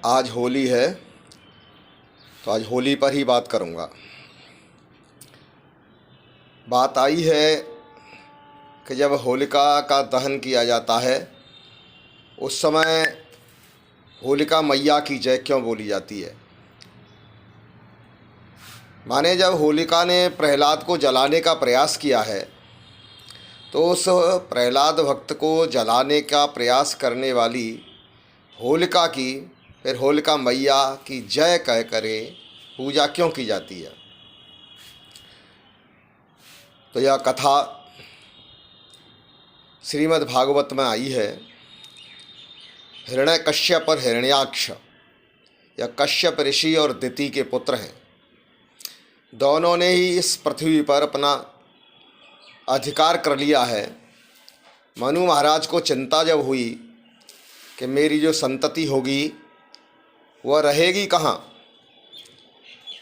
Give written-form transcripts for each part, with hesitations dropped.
आज होली है तो आज होली पर ही बात करूँगा। बात आई है कि जब होलिका का दहन किया जाता है उस समय होलिका मैया की जय क्यों बोली जाती है। माने जब होलिका ने प्रहलाद को जलाने का प्रयास किया है तो उस प्रहलाद भक्त को जलाने का प्रयास करने वाली होलिका की फिर होलिका मैया की जय कह करे पूजा क्यों की जाती है। तो यह कथा श्रीमद् भागवत में आई है। हिरण्यकश्यप और हिरण्याक्ष यह कश्यप ऋषि और दिति के पुत्र हैं। दोनों ने ही इस पृथ्वी पर अपना अधिकार कर लिया है। मनु महाराज को चिंता जब हुई कि मेरी जो संतति होगी वह रहेगी कहाँ,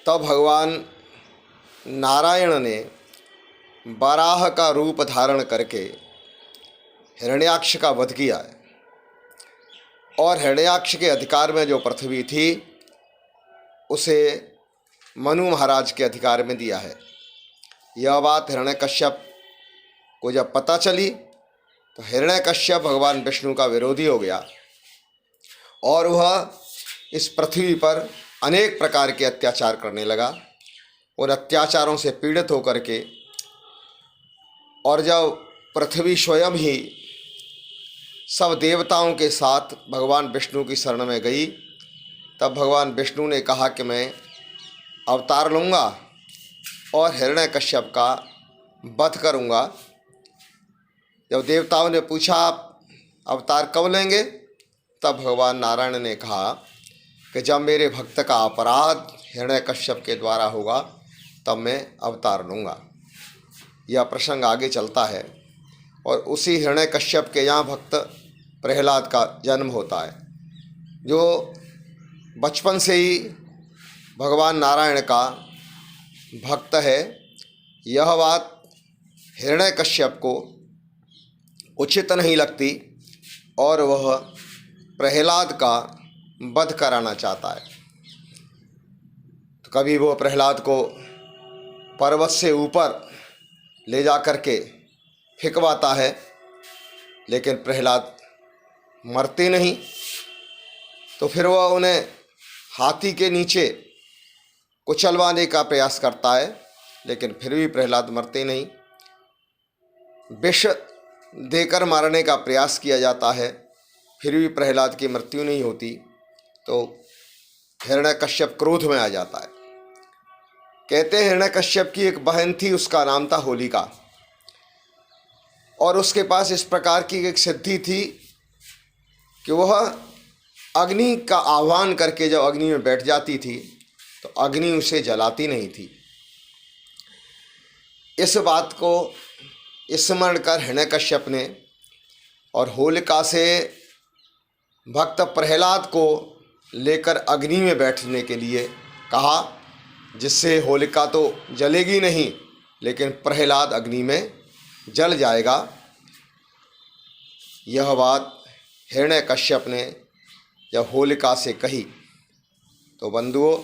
तब भगवान नारायण ने वराह का रूप धारण करके हिरण्याक्ष का वध किया है और हिरण्याक्ष के अधिकार में जो पृथ्वी थी उसे मनु महाराज के अधिकार में दिया है। यह बात हिरण्यकश्यप को जब पता चली तो हिरण्यकश्यप भगवान विष्णु का विरोधी हो गया और वह इस पृथ्वी पर अनेक प्रकार के अत्याचार करने लगा। उन अत्याचारों से पीड़ित होकर के और जब पृथ्वी स्वयं ही सब देवताओं के साथ भगवान विष्णु की शरण में गई तब भगवान विष्णु ने कहा कि मैं अवतार लूँगा और हिरण्यकश्यप का वध करूँगा। जब देवताओं ने पूछा आप अवतार कब लेंगे तब भगवान नारायण ने कहा कि जब मेरे भक्त का अपराध हिरण्यकश्यप के द्वारा होगा तब मैं अवतार लूँगा। यह प्रसंग आगे चलता है और उसी हिरण्यकश्यप के यहाँ भक्त प्रहलाद का जन्म होता है जो बचपन से ही भगवान नारायण का भक्त है। यह बात हिरण्यकश्यप को उचित नहीं लगती और वह प्रहलाद का वध कराना चाहता है। तो कभी वो प्रहलाद को पर्वत से ऊपर ले जा कर के फेंकवाता है लेकिन प्रहलाद मरते नहीं। तो फिर वह उन्हें हाथी के नीचे कुचलवाने का प्रयास करता है लेकिन फिर भी प्रहलाद मरते नहीं। विष देकर मारने का प्रयास किया जाता है फिर भी प्रहलाद की मृत्यु नहीं होती। तो हिरण्यकश्यप क्रोध में आ जाता है। कहते हैं हिरण्यकश्यप की एक बहन थी, उसका नाम था होलिका और उसके पास इस प्रकार की एक सिद्धि थी कि वह अग्नि का आह्वान करके जब अग्नि में बैठ जाती थी तो अग्नि उसे जलाती नहीं थी। इस बात को स्मरण कर हिरण्यकश्यप ने और होलिका से भक्त प्रहलाद को लेकर अग्नि में बैठने के लिए कहा, जिससे होलिका तो जलेगी नहीं लेकिन प्रहलाद अग्नि में जल जाएगा। यह बात हिरण्यकश्यप ने जब होलिका से कही तो बंधुओं,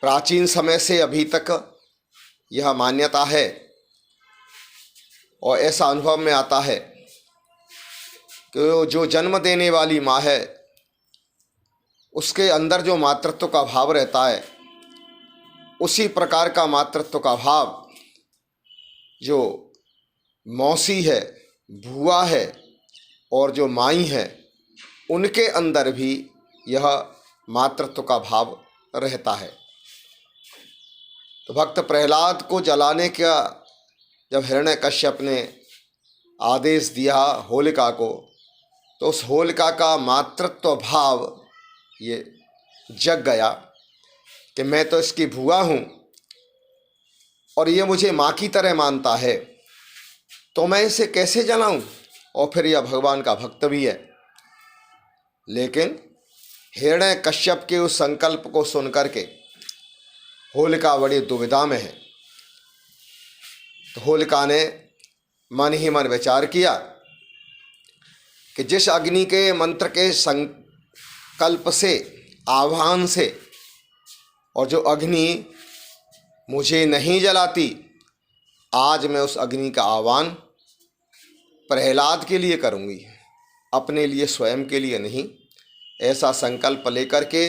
प्राचीन समय से अभी तक यह मान्यता है और ऐसा अनुभव में आता है कि जो जन्म देने वाली माँ है उसके अंदर जो मातृत्व का भाव रहता है उसी प्रकार का मातृत्व का भाव जो मौसी है, बुआ है और जो माई है उनके अंदर भी यह मातृत्व का भाव रहता है। तो भक्त प्रहलाद को जलाने का जब हिरण्यकश्यप ने आदेश दिया होलिका को तो उस होलिका का मातृत्व भाव ये जग गया कि मैं तो इसकी बुआ हूँ और ये मुझे माँ की तरह मानता है तो मैं इसे कैसे जलाऊं। और फिर यह भगवान का भक्त भी है। लेकिन हिरण्यकश्यप के उस संकल्प को सुनकर के होलिका बड़ी दुविधा में है। तो होलिका ने मन ही मन विचार किया कि जिस अग्नि के मंत्र के संकल्प से, आह्वान से, और जो अग्नि मुझे नहीं जलाती, आज मैं उस अग्नि का आह्वान प्रहलाद के लिए करूँगी, अपने लिए, स्वयं के लिए नहीं। ऐसा संकल्प लेकर के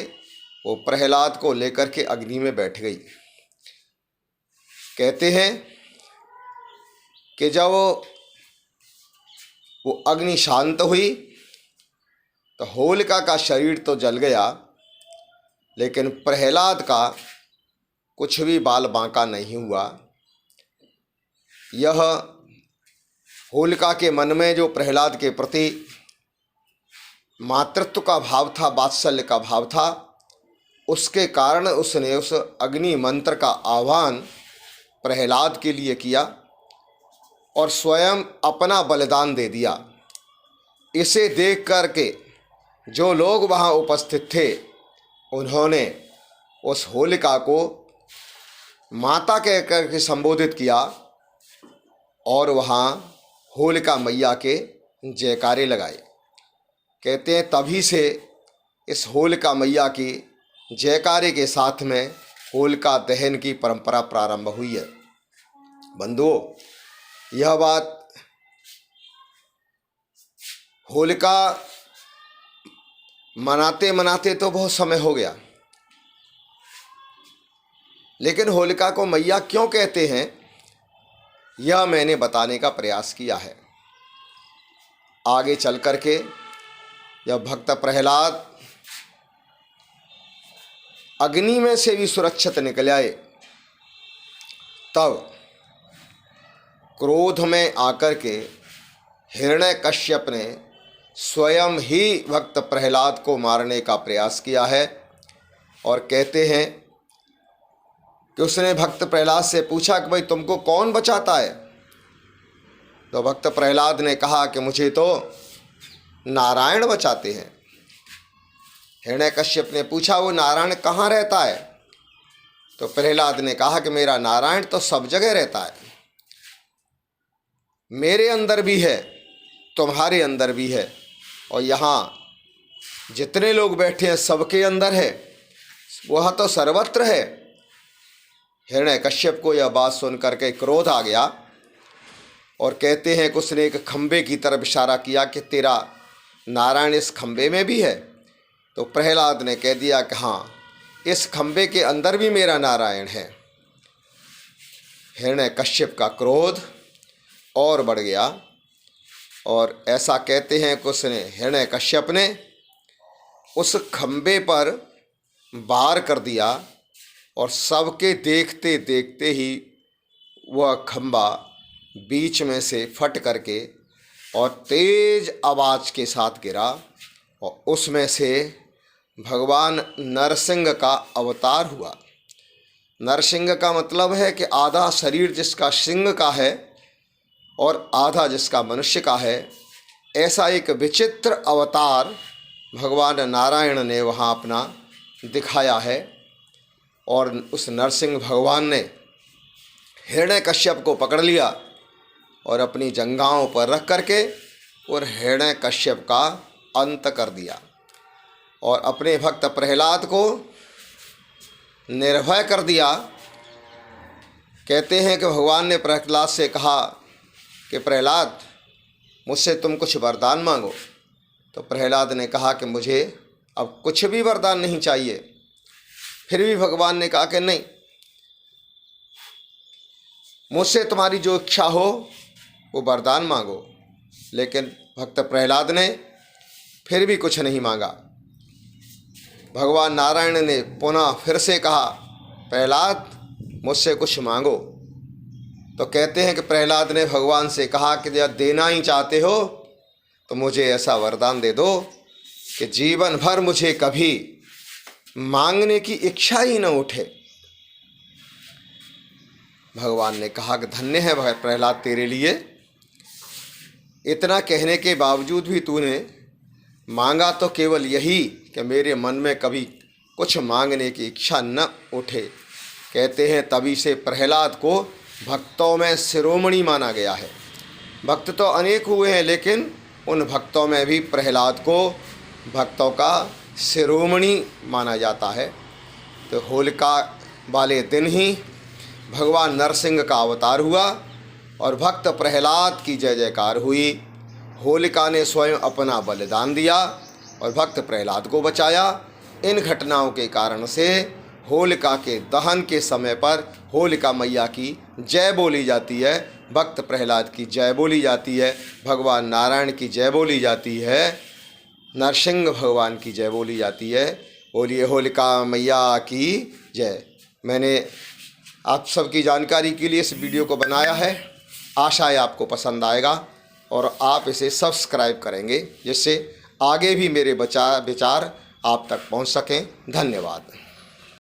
वो प्रहलाद को लेकर के अग्नि में बैठ गई। कहते हैं कि जब वो अग्नि शांत हुई तो होलिका का शरीर तो जल गया, लेकिन प्रहलाद का कुछ भी बाल बांका नहीं हुआ। यह होलिका के मन में जो प्रहलाद के प्रति मातृत्व का भाव था, वात्सल्य का भाव था, उसके कारण उसने उस अग्नि मंत्र का आह्वान प्रहलाद के लिए किया और स्वयं अपना बलिदान दे दिया। इसे देख कर के जो लोग वहाँ उपस्थित थे, उन्होंने उस होलिका को माता कह कर के संबोधित किया और वहाँ होलिका मैया के जयकारे लगाए। कहते हैं तभी से इस होलिका मैया की जयकारे के साथ में होलिका दहन की परंपरा प्रारंभ हुई है। बंधुओं, यह बात होलिका मनाते मनाते तो बहुत समय हो गया, लेकिन होलिका को मैया क्यों कहते हैं, यह मैंने बताने का प्रयास किया है। आगे चल कर के जब भक्त प्रहलाद अग्नि में से भी सुरक्षित निकल आए, तब क्रोध में आकर के हिरण्यकश्यप ने स्वयं ही भक्त प्रहलाद को मारने का प्रयास किया है। और कहते हैं कि उसने भक्त प्रहलाद से पूछा कि भाई तुमको कौन बचाता है? तो भक्त प्रहलाद ने कहा कि मुझे तो नारायण बचाते हैं। हिरण्यकश्यप ने पूछा वो नारायण कहाँ रहता है? तो प्रहलाद ने कहा कि मेरा नारायण तो सब जगह रहता है, मेरे अंदर भी है, तुम्हारे अंदर भी है, और यहाँ जितने लोग बैठे हैं सबके अंदर है, वह तो सर्वत्र है। हिरण्यकश्यप को यह बात सुन करके क्रोध आ गया और कहते हैं कि उसने एक खंबे की तरफ इशारा किया कि तेरा नारायण इस खंबे में भी है। तो प्रहलाद ने कह दिया कि हाँ, इस खंबे के अंदर भी मेरा नारायण है। हिरण्यकश्यप का क्रोध और बढ़ गया और ऐसा कहते हैं कि उसने, हिरण्यकश्यप ने उस खंबे पर वार कर दिया और सबके देखते देखते ही वह खंबा बीच में से फट करके और तेज आवाज़ के साथ गिरा और उसमें से भगवान नरसिंह का अवतार हुआ। नरसिंह का मतलब है कि आधा शरीर जिसका सिंह का है और आधा जिसका मनुष्य का है, ऐसा एक विचित्र अवतार भगवान नारायण ने वहाँ अपना दिखाया है। और उस नरसिंह भगवान ने हिरण्यकश्यप को पकड़ लिया और अपनी जंघाओं पर रख करके और हिरण्यकश्यप का अंत कर दिया और अपने भक्त प्रहलाद को निर्भय कर दिया। कहते हैं कि भगवान ने प्रहलाद से कहा कि प्रहलाद, मुझसे तुम कुछ वरदान मांगो। तो प्रहलाद ने कहा कि मुझे अब कुछ भी वरदान नहीं चाहिए। फिर भी भगवान ने कहा कि नहीं, मुझसे तुम्हारी जो इच्छा हो वो वरदान मांगो। लेकिन भक्त प्रहलाद ने फिर भी कुछ नहीं मांगा। भगवान नारायण ने पुनः फिर से कहा, प्रहलाद मुझसे कुछ मांगो। तो कहते हैं कि प्रहलाद ने भगवान से कहा कि जब देना ही चाहते हो तो मुझे ऐसा वरदान दे दो कि जीवन भर मुझे कभी मांगने की इच्छा ही न उठे। भगवान ने कहा कि धन्य है प्रहलाद तेरे लिए, इतना कहने के बावजूद भी तूने मांगा तो केवल यही कि मेरे मन में कभी कुछ मांगने की इच्छा न उठे। कहते हैं तभी से प्रहलाद को भक्तों में शिरोमणि माना गया है। भक्त तो अनेक हुए हैं, लेकिन उन भक्तों में भी प्रहलाद को भक्तों का शिरोमणि माना जाता है। तो होलिका वाले दिन ही भगवान नरसिंह का अवतार हुआ और भक्त प्रहलाद की जय जयकार हुई। होलिका ने स्वयं अपना बलिदान दिया और भक्त प्रहलाद को बचाया। इन घटनाओं के कारण से होलिका के दहन के समय पर होलिका मैया की जय बोली जाती है, भक्त प्रहलाद की जय बोली जाती है, भगवान नारायण की जय बोली जाती है, नरसिंह भगवान की जय बोली जाती है। बोलिए होलिका मैया की जय। मैंने आप सबकी जानकारी के लिए इस वीडियो को बनाया है। आशा है आपको पसंद आएगा और आप इसे सब्सक्राइब करेंगे, जिससे आगे भी मेरे विचार आप तक पहुंच सकें। धन्यवाद।